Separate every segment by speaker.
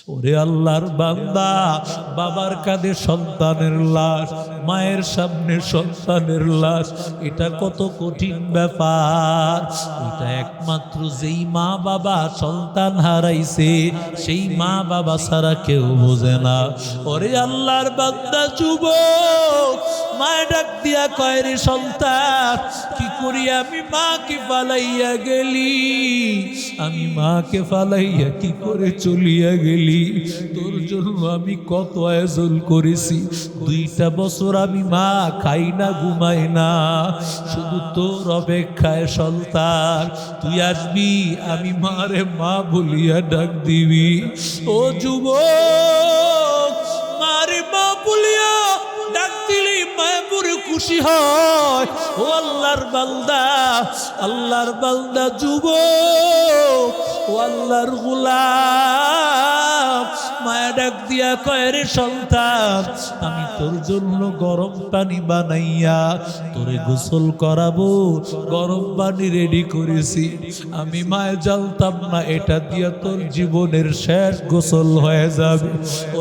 Speaker 1: ওরে আল্লাহর বান্দা, বাবার কাঁধে সন্তানের লাশ, মায়ের সামনে সন্তানের লাশ, এটা কত কঠিন ব্যাপার। এটা একমাত্র যেই মা বাবা সন্তান হারাইছে সেই মা বাবা ছাড়া কেউ বোঝে না। ওরে আল্লাহর বান্দা যুবক, মায় ডাক দিয়া কয়, রে সন্তান, কি করি আমি মাকে ফালাইয়া গেলি, আমি মাকে ফালাইয়া কি করে চলিয়া গেলি। তোর জন্য আমি কত আয়োজন করেছি, 2টা বছর আমি মা খাই না ঘুমাই না, শুধু তোর অপেক্ষায় সন্তান। তুই আসবি, আমি মারে মা বলিয়া ডাক দিবি। ও যুবক, মারে মা বলিয়া ডাক দিলি মায় পুরে খুশি হয়। ও আল্লাহর বান্দা, আল্লাহর বান্দা যুবক, ও আল্লাহর গোলাম, মায়া ডাক দিয়া কয়, রে সন্তান, আমি তোর জন্য গরম পানি বানাইয়া তোরে গোসল করাবো, গরম পানি রেডি করেছি। আমি মায়ে জানতাম না এটা দিয়া তোর জীবনের শেষ গোসল হয়ে যাবে।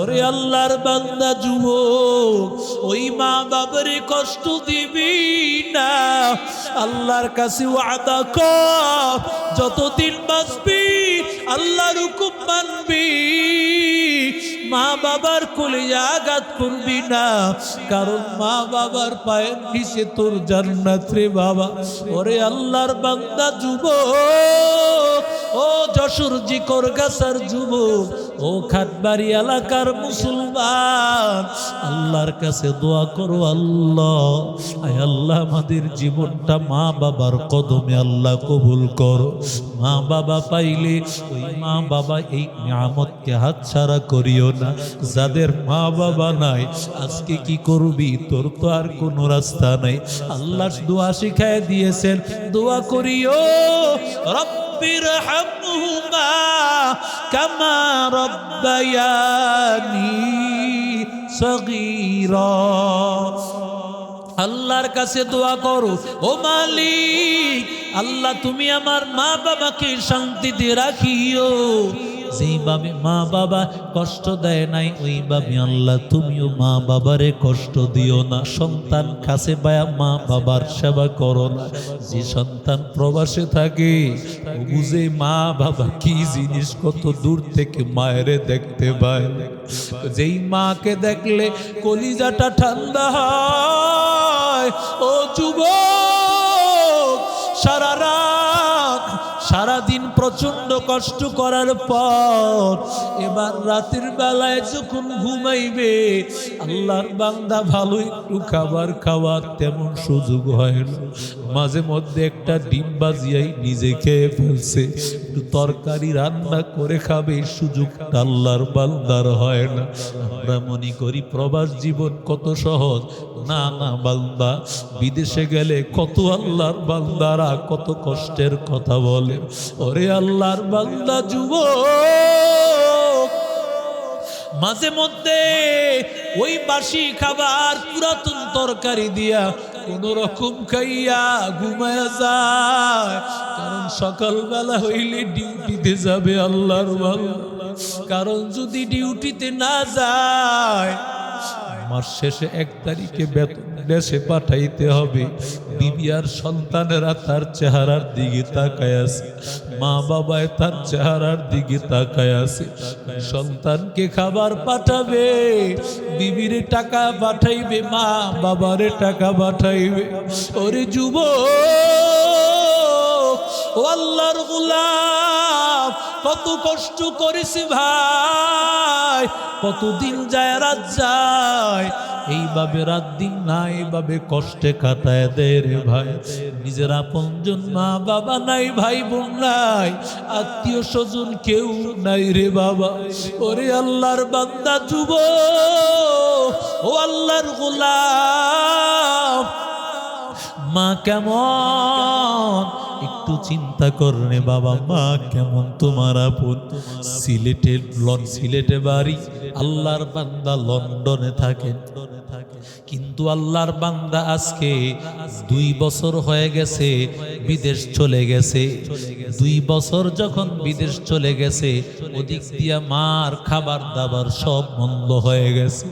Speaker 1: ওরে আল্লাহর বান্দা যুবক, ওই মা বাবারে কষ্ট দিবি না। আল্লাহর কাছে ওয়াদা কর, যতদিন বাঁচবি আল্লাহর হুকুম মানবি, মা বাবার কোলে আঘাত করবি না, কারণ মা বাবার পায়ের নিচে তোর জান্নাত রে বাবা। ওরে আল্লাহর বান্দা যুবক, ও যশোর জিকর গাছার যুবক, ও খাটবাড়ি এলাকার মুসলমান, আল্লাহর কাছে দোয়া করো, আল্লাহ আয় আল্লাহ আমাদের জীবনটা মা বাবার কদমে আল্লাহ কবুল করো। মা বাবা পাইলে ওই মা বাবা এই নিয়ামতকে হাতছাড়া করিও না। যাদের মা বাবা নাই আজকে কি করবি, তোর তো আর কোনো রাস্তা নাই। আল্লাহ দোয়া শিখায় দিয়েছেন, দোয়া করিও, রব্বিরহামহুমা কামা রব্বায়ানি সগীরা। আল্লাহর কাছে দোয়া করো, ও মালিক আল্লাহ, তুমি আমার মা বাবাকে শান্তিতে রাখিও। যেইভাবে মা বাবা কষ্ট দেয় নাই, ওইভাবে আল্লাহ তুমিও মা বাবারে কষ্ট দিও না। সন্তান কাছে পায়া মা বাবার সেবা করো না। যে সন্তান প্রবাসে থাকে ও বুঝে মা বাবা কি জিনিস, কত দূর থেকে মায়েরে দেখতে পায়। যেই মাকে দেখলে কলিজাটা ঠান্ডা হয়। ও যুবক, সারা রাত সারাদিন প্রচন্ড কষ্ট করার পর এবার রাতের বেলায় যখন ঘুমাইবে, আল্লাহর বান্দা ভালো একটু খাবার খাওয়ার তেমন সুযোগ হয় না। মাঝে মধ্যে একটা ডিম বাজিয়াই নিজে খেয়ে ফেলছে, একটু তরকারি রান্না করে খাবে, এই সুযোগটা আল্লাহর বান্দার হয় না। আমরা মনে করি প্রবাস জীবন কত সহজ। না না বান্দা, বিদেশে গেলে কত আল্লাহর বান্দারা কত কষ্টের কথা বলে। ওরে আল্লাহর বান্দা যুবক, মাঝে মধ্যে ওই বাসি খাবার পুরাতন তরকারি দিয়া কোন রকম খাইয়া ঘুমায়া যায়, কারণ সকালবেলা হইলে ডিউটিতে যাবে আল্লাহর বান্দা। কারণ যদি ডিউটিতে না যায়, মাস শেষে 1 তারিখে বেতন দেশে পাঠাইতে হবে। বিবি আর সন্তানেরা তার চেহারার দিকে তাকায় আছে, মা বাবায় তার চেহারার দিকে তাকায় আছে। সন্তানকে খাবার পাঠাবে, বিবিরে টাকা পাঠাইবে, মা বাবারে টাকা পাঠাইবে। ওরে যুবক, ও আল্লাহর গোলাম, কত কষ্ট করেছি ভাই, কতদিন যায় রাত যায়, এইভাবে রাত দিন না এইভাবে কষ্টে কাটায় দেয় রে ভাই। নিজের আপনজন মা বাবা নাই, ভাই বোন নাই, আত্মীয় স্বজন কেউ নাই রে বাবা। ওরে আল্লাহর বান্দা যুবক, ও আল্লাহর গোলাম, মা কেমন একটু চিন্তা করনে বাবা, মা কেমন তোমার আপন। সিলেটে বাড়ি, আল্লাহর বান্দা লন্ডনে থাকেন, কিন্তু আল্লাহর বান্দা আজকে 2 বছর হয়ে গেছে বিদেশ চলে গেছে। 2 বছর যখন বিদেশ চলে গেছে, ওদিক দিয়া মার খাবার দাবার সব বন্ধ হয়ে গেছে।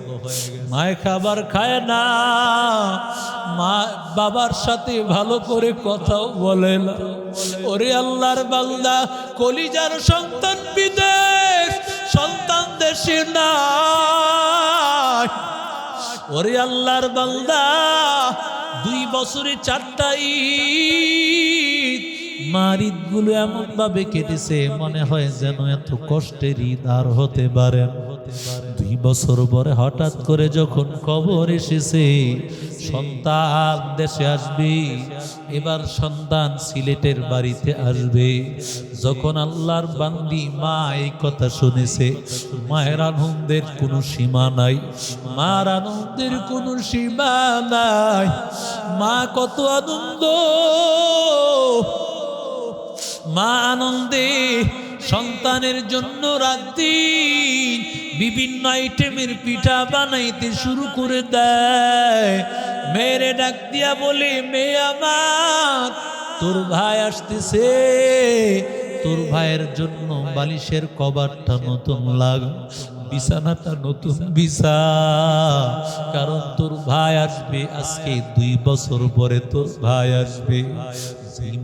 Speaker 1: মায়ের খাবার খায় না, মা বাবার সাথে ভালো করে কথাও বলে না। ওরে আল্লাহর বান্দা, কলিজার সন্তান বিদেশ, সন্তান দেশে নাই। ওরে আল্লাহর বান্দা, 2 বছরে 4টা ঈদ, মার ঈদগুলো এমন ভাবে কেটেছে মনে হয় যেন এত কষ্টের ঈদ আর হতে পারে। 2 বছর পরে হঠাৎ করে যখন খবর এসেছে সন্তান দেশে আসবে, এবার সন্তান সিলেটের বাড়িতে আসবে, যখন আল্লাহর বান্দি মা এই কথা শুনেছে, মায়ের আনন্দের কোনো সীমা নাই, মার আনন্দের কোনো সীমা নাই। মা কত আনন্দ, মা আনন্দে সন্তানের জন্য রাত দিন বিভিন্ন আইটেমের পিঠা বানাইতে শুরু করে দেয়। মেয়েরে ডাক দিয়া বলে, মেয়ে আমার, তোর ভাই আসতেছে, তোর ভাইয়ের জন্য বালিশের কভারটা নতুন লাগ, বিছানাটা নতুন বিছা, কারণ তোর ভাই আসবে আজকে 2 বছর পরে তোর ভাই আসবে।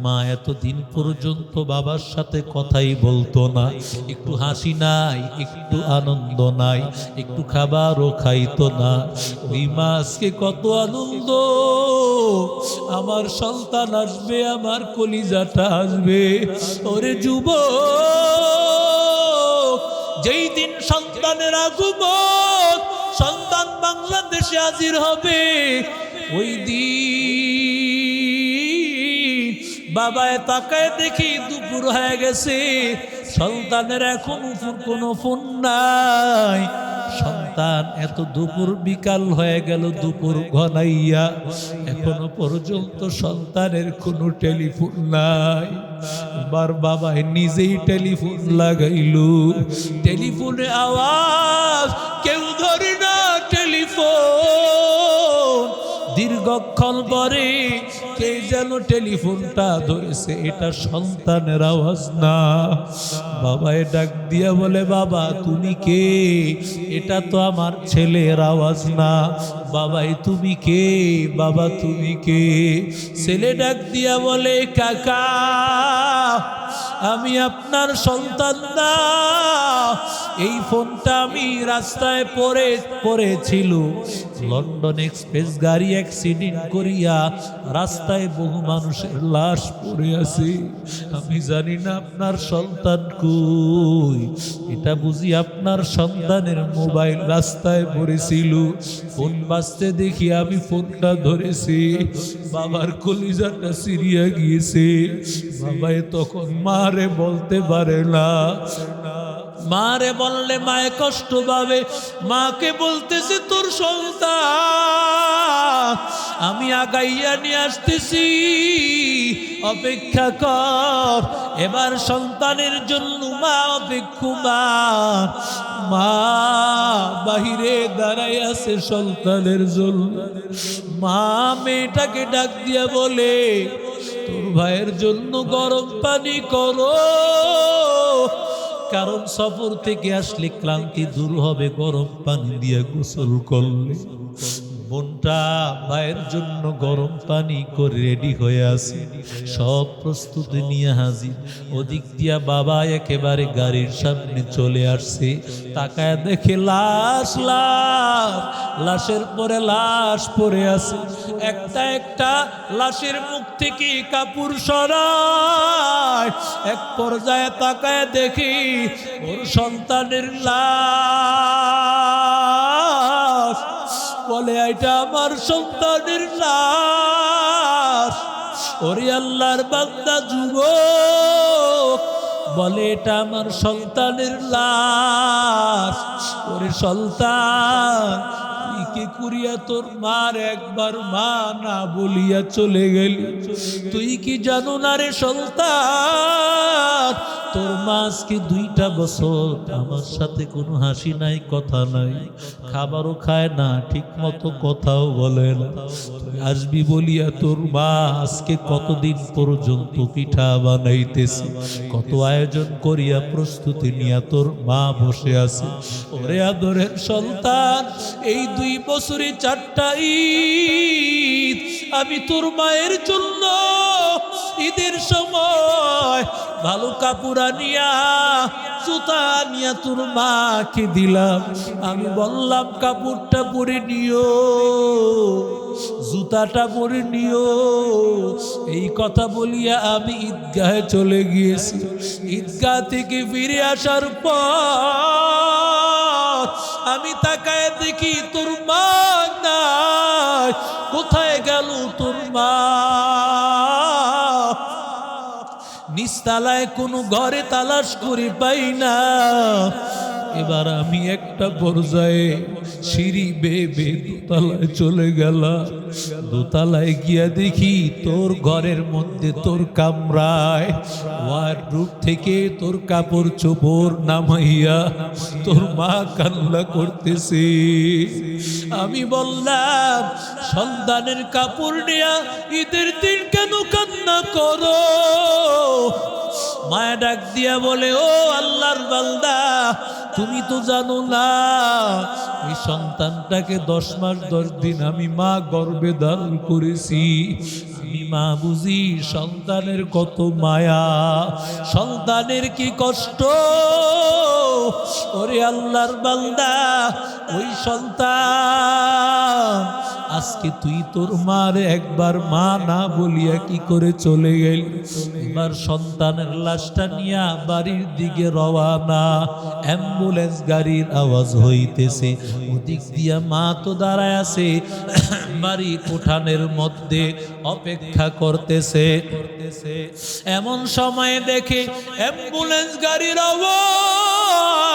Speaker 1: মা এতদিন পর্যন্ত বাবার সাথে কথাই বলতো না, একটু হাসি নাই, একটু আনন্দ নাই, একটু খাবারও খাইতো না। ওই মা আজকে কত আনন্দ, আমার সন্তান আসবে, আমার কলিজাটা আসবে। ওরে যুবক, যেই দিন সন্তানের আগমন, সন্তান বাংলাদেশে হাজির হবে, ওই দিন বাবায় তাকায় দেখি দুপুর হয়ে গেছে, সন্তানের এখন কোনো ফোন নাই। সন্তান এত দুপুর বিকাল হয়ে গেল, দুপুর ঘনাইয়া এখনো পর্যন্ত সন্তানের কোনো টেলিফোন নাই। এবার বাবায় নিজেই টেলিফোন লাগাইল, টেলিফোনে আওয়াজ, কেউ ধরে না টেলিফোন। দীর্ঘক্ষণ পরে কে যেন টেলিফোনটা ধরেছে, এটা সন্তানের আওয়াজ না। বাবায় ডাক দিয়া বলে, বাবা তুমি কে? এটা তো আমার ছেলের আওয়াজ না। বাবাই তুমি কে? বাবা তুমি কে? ছেলে ডাক দিয়া বলে, কাকা আমি আপনার সন্তান না, এই ফোনটা আমি রাস্তায় পড়েছিল, লন্ডন এক্সপ্রেস গাড়ি অ্যাক্সিডেন্ট করিয়া রাস্তায় বহু মানুষের লাশ পড়ে আছে, আমি জানি না আপনার সন্তান কই। এটা বুঝি আপনার সন্তানের মোবাইল রাস্তায় পড়েছিল, ফোন বাজতে দেখি আমি ফোনটা ধরেছি, বাবার কলিজাটা সিরিয়া গিয়েছে। বাবাই তখন মারে বলতে পারে না, মারে বললে মায়ে কষ্ট পাবে। মাকে বলতেছে, তোর সন্তান আমি আগাইয়া নিয়ে আসতেছি, অপেক্ষা কর। এবার সন্তানের জন্য মা অপেক্ষমান, মা বাহিরে দাঁড়াই আছে সন্তানের জন্য। মা মেয়েটাকে ডাক দিয়া বলে, তোর ভাইয়ের জন্য গরম পানি করো, কারণ সফর থেকে আসলে ক্লান্তি দূর হবে গরম পানি দিয়ে গোসল করলে। বোনটা ভাইয়ের জন্য গরম পানি করে রেডি হয়ে আছে, সব প্রস্তুতি নিয়ে হাজির। ওদিক দিয়া বাবা একেবারে গাড়ির সামনে চলে আসছে, তাকায় দেখে লাশ, লাশের পরে লাশ পড়ে আছে। একটা একটা লাশের মুখ থেকে কাপড় সরায়, এক পর্যায়ে তাকায় দেখি ওর সন্তানের লাশ। বলে, এটা আমার সন্তানের লাশ। ওরে আল্লাহর বান্দা যুবক, বলে এটা আমার সন্তানের লাশ। ওরে সন্তান, তুই কি করিয়া তোর মার একবার মা না বলিয়া চলে গেলি? তুই কি জানো না রে সন্তান, তোর মা আজকে 2টা বছর আমার সাথে কোনো হাসি নাই, কথা নাই, খাবারও খায় না, ঠিক মতো কথাও বলে না। তুই আসবি বলিয়া তোর মা আজকে কতদিন পর্যন্ত পিঠা বানাইতেছে, কত আয়োজন করিয়া প্রস্তুতি নিয়া তোর মা বসে আছে। ওরে আদরের সন্তান, এই 2 বছরে 4টা ঈদ আমি তোর মায়ের জন্য ঈদের সময় ভালো কাপড় আনিয়া, জুতা আনিয়া তোর মাকে দিলাম। আমি বললাম কাপড়টা পরে নিও, জুতাটা পরে নিও। এই কথা বলিয়া আমি ঈদগাহে চলে গিয়েছি। ঈদগাহ থেকে ফিরে আসার পর আমি তাকায় দেখি তোর মা নাই। কোথায় গেল তোর মা? নিচতলায় কোনো ঘরে তালাশ করে পাই না। এবার আমি একটা পর্যায়ে সিঁড়ি বেয়ে বেয়ে দোতলায় চলে গেলাম। দোতলায় গিয়া দেখি তোর ঘরের মধ্যে, তোর কামরায় ওয়ার্ডরোব থেকে তোর কাপড় চোপড় নামাইয়া তোর মা কান্না করতেছে। আমি বললাম, সন্তানের কাপড় নিয়া ঈদের দিন কেন কান্না করো? মায়া ডাক দিয়া বলে, ও আল্লাহর বান্দা, তুমি তো জানো না এই সন্তানটাকে 10 মাস 10 দিন আমি মা গর্ভে ধারণ করেছি। আমি মা বুঝি সন্তানের কত মায়া, সন্তানের কি কষ্ট। ওরে আল্লাহর বান্দা, ওই সন্তান আজকে তুই তোর মার একবার মা না বলিয়া কি করে চলে গেলি? এবার সন্তানের লাশটা নিয়া বাড়ির দিকে রওয়ানা। অ্যাম্বুলেন্স গাড়ির আওয়াজ হইতেছে, ওদিক দিয়া মা তো দাঁড়ায় আছে বাড়ির উঠানের মধ্যে অপেক্ষা করতেছে। এমন সময় দেখে অ্যাম্বুলেন্স গাড়ির আওয়াজ।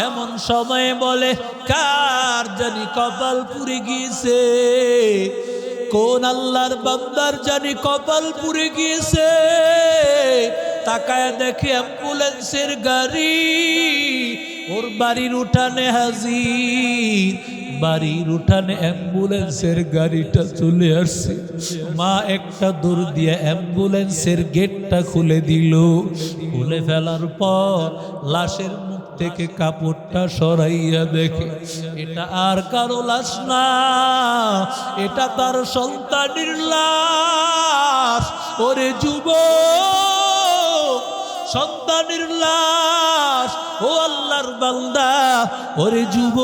Speaker 1: এমন সময়ে বলে, কার জানি কপাল পুড়ে গিয়েছে, কোন আল্লাহর বান্দার জানি কপাল পুড়ে গিয়েছে। তাকায় দেখে অ্যাম্বুলেন্সের গাড়ি ওর বাড়ির উঠানে হাজির। বাড়ির উঠানে অ্যাম্বুলেন্সের গাড়িটা চলে আসছে। মা একটা দৌড় দিয়ে অ্যাম্বুলেন্সের গেটটা খুলে দিল। খুলে ফেলার পর লাশের মুখ থেকে কাপড়টা সরাইয়া দেখে এটা আর কারো লাশ না, এটা তার সন্তানের লাশ। ওরে যুবক, সন্তানের লাশ। ও আল্লাহর বান্দা, ওরে যুবক,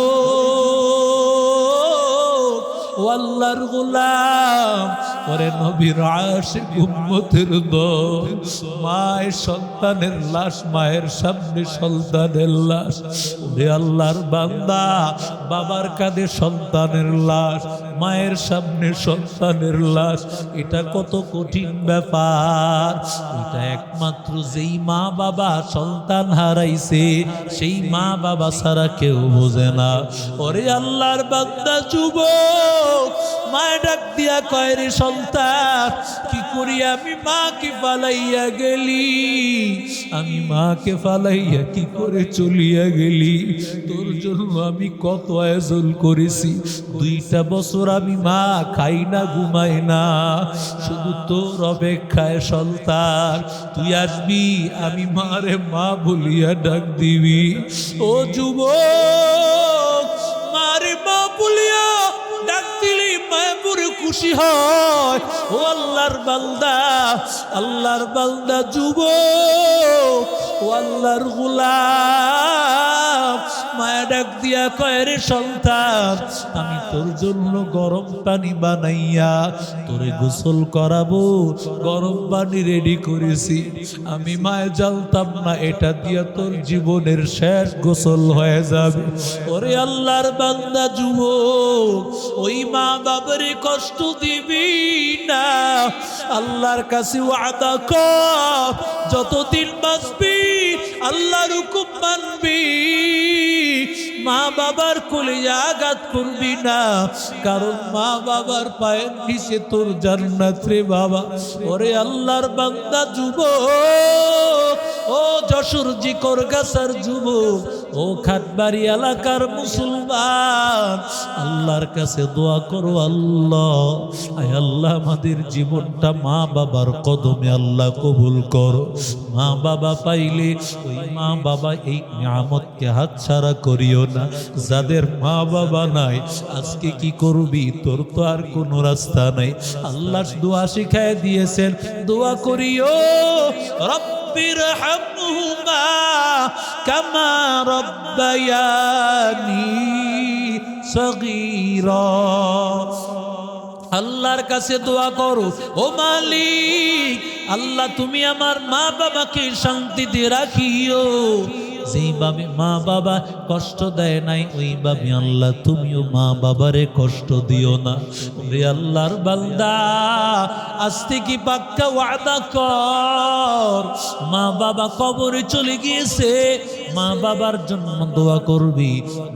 Speaker 1: ও আল্লাহর গোলাম, ওরে নবীর আশিক উম্মতের দল। মায়ের সন্তানের লাশ, মায়ের সামনে সন্তানের লাশ। ওরে আল্লাহর বান্দা, বাবার কাঁধে সন্তানের লাশ, মায়ের সামনে সন্তানের লাশ। এটা কত কঠিন ব্যাপার। এটা একমাত্র যেই মা বাবা সন্তান হারাইছে সেই মা বাবা ছাড়া কেউ বোঝে না। ওরে আল্লাহর বান্দা যুবক, মায়ের ডাক দিয়া কয়, রে সন্তান, কি করি আমি মাকে ফালাইয়া গেলি? আমি মাকে ফালাইয়া কি করে চলিয়া গেলি? তোর জন্য আমি কত আয়োজন করেছি। 2টা বছর আমি মা খাই না, ঘুমাই না, শুধু তোর অপেক্ষায় সন্তান। তুই আসবি, আমি মারে মা বলিয়া ডাক দিবি। ও যুবক, মারে মা বলিয়া ডাক দিলি মায়া পুরে খুশি হয়। ও আল্লাহর বান্দা, আল্লাহর বান্দা যুবক, ও আল্লাহর গোলাম, মায়া ডাক দিয়া কয়, রে সন্তান, আমি তোর জন্য গরম পানি বানাইয়া তোরে গোসল করাবো, গরম পানি রেডি করেছি। আমি মায়ে জানতাম না এটা দিয়া তোর জীবনের শেষ গোসল হয়ে যাবে। ওরে আল্লাহর বান্দা যুবক, ওই মা বাবারে কষ্ট দিবি না। আল্লাহর কাছে ওয়াদা কর, যতদিন বাঁচবি আল্লাহর হুকুম মানবি, মা বাবার কোলে আঘাত করবি না, কারণ মা বাবার পায়ের নিচে তোর জান্নাত রে বাবা। ওরে আল্লাহর বান্দা যুবক, ও যশোর জিকরগাছার যুবক, ও খাটবাড়ি এলাকার মুসলমান, আল্লাহর কাছে দোয়া করো, আল্লাহ আয় আল্লাহ আমাদের জীবনটা মা বাবার কদমে আল্লাহ কবুল করো। মা বাবা পাইলে ওই মা বাবা এই নিয়ামতকে হাতছাড়া করিও না। যাদের মা বাবা নাই আজকে কি করবি, তোর তো আর কোনো রাস্তা নাই। আল্লাহ দোয়া শিখায় দিয়েছেন, দোয়া করিও, রব্বির হামহুমা কামা রব্বায়ানি সগীরা। আল্লাহর কাছে দোয়া করো, ও মালিক আল্লাহ তুমি আমার মা বাবাকে শান্তিতে রাখিও। যেইভাবে মা বাবা কষ্ট দেয় নাই ওইভাবে আল্লাহ তুমিও মা বাবারে কষ্ট দিও না। ওরে আল্লাহর বান্দা, আজ থেকে পাক্কা ওয়াদা কর, মা বাবা কবরে চলে গিয়েছে, মা বাবার জন্য দোয়া করবি,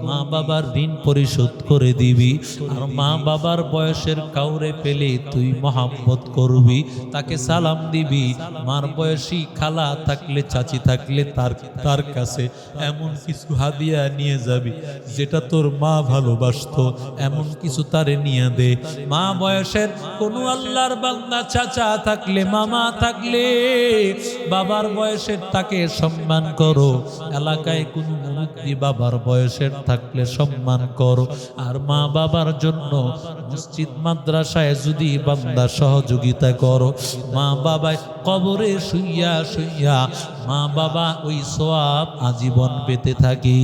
Speaker 1: মা বাবার ঋণ পরিশোধ করে দিবি। আর মা বাবার বয়সের কাউরে পেলে তুই মহাব্বত করবি, তাকে সালাম দিবি। মার বয়সী খালা থাকলে, চাচি থাকলে তার কাছে এমন কিছু হাদিয়া নিয়ে যাবি যেটা তোর মা ভালোবাসতো, এমন কিছু তারে নিয়ে দে। মা বয়সের কোনো আল্লাহর বান্দা চাচা থাকলে, মামা থাকলে, বাবার বয়সের তাকে সম্মান করো। এলাকায় কোনো মুরব্বি বাবার বয়সের থাকলে সম্মান করো। আর মা বাবার জন্য মসজিদ মাদ্রাসায় যদি বান্দা সহযোগিতা করো, মা বাবায় কবরে শুইয়া শুইয়া মা বাবা ওই সওয়াব আজীবন পেতে থাকি।